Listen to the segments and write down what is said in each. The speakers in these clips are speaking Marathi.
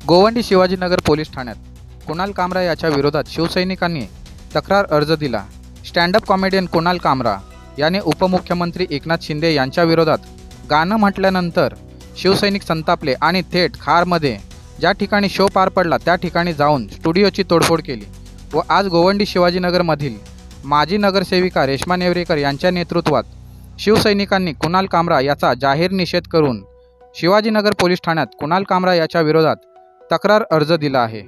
गोवंडी शिवाजीनगर पोलीस ठाण्यात कुणाल कामरा याच्या विरोधात शिवसैनिकांनी तक्रार अर्ज दिला। स्टँडअप कॉमेडियन कुणाल कामरा याने उपमुख्यमंत्री एकनाथ शिंदे यांच्या विरोधात गाणं म्हटल्यानंतर शिवसैनिक संतापले आणि थेट खारमध्ये ज्या ठिकाणी शो पार पडला त्या ठिकाणी जाऊन स्टुडिओची तोडफोड केली व आज गोवंडी शिवाजीनगरमधील माजी नगरसेविका रेश्मा नेवरेकर यांच्या नेतृत्वात शिवसैनिकांनी कुणाल कामरा याचा जाहीर निषेध करून शिवाजीनगर पोलीस ठाण्यात कुणाल कामरा याच्या विरोधात तक्रार अर्ज दिला आहे।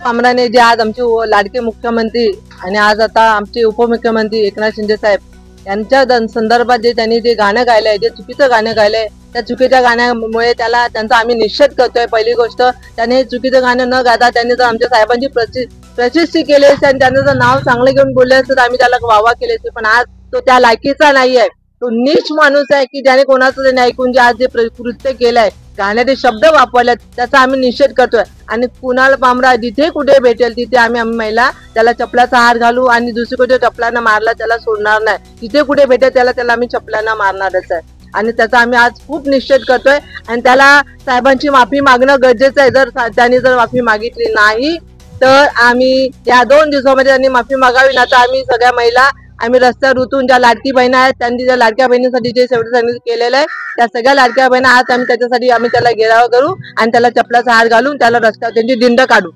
कामराने जे आज आमचे लाडके मुख्यमंत्री आणि आज आता आमचे उपमुख्यमंत्री एकनाथ शिंदे साहेब यांच्या संदर्भात जे त्यांनी जे गाणं गायलं आहे, जे चुकीचं गाणं गायलं आहे, त्या चुकीच्या गाण्यामुळे त्यांचा आम्ही निषेध करतोय। पहिली गोष्ट, त्याने चुकीचं गाणं न गाता त्यांनी जर आमच्या साहेबांची प्रशस्ती केली असते आणि त्यांचं जर नाव चांगलं घेऊन बोलले असते तर आम्ही त्याला वावा केले असते, पण आज तो त्या लायकीचा नाही आहे। तो नीच माणूस आहे की ज्याने कोणाचं त्याने ऐकून जे आज जे कृत्य केलंय, गाण्याचे शब्द वापरले, त्याचा आम्ही निषेध करतोय। आणि कुणाल कामरा जिथे कुठे भेटेल तिथे आम्ही महिला त्याला चपलाचा हार घालू आणि दुसरीकडे चपलांना मारला त्याला सोडणार नाही। जिथे कुठे भेटेल त्याला आम्ही चपलांना मारणारच आहे आणि त्याचा आम्ही आज खूप निषेध करतोय आणि त्याला साहेबांची माफी मागणं गरजेचं आहे। जर त्यांनी माफी मागितली नाही तर आम्ही या 2 दिवसामध्ये त्यांनी माफी मागावी, ना तर आम्ही सगळ्या महिला आम्ही रस्त्यावर उतरून ज्या लाडकी बहिणी आहेत त्यांनी ज्या लाडक्या बहिणींसाठी जे संघटन केलेलं आहे त्या सगळ्या लाडक्या बहिणी आज आम्ही त्याच्यासाठी आम्ही त्याला घेराव करू आणि त्याला चपलाचा हार घालून त्याला रस्त्यावर त्यांची दिंड काढू।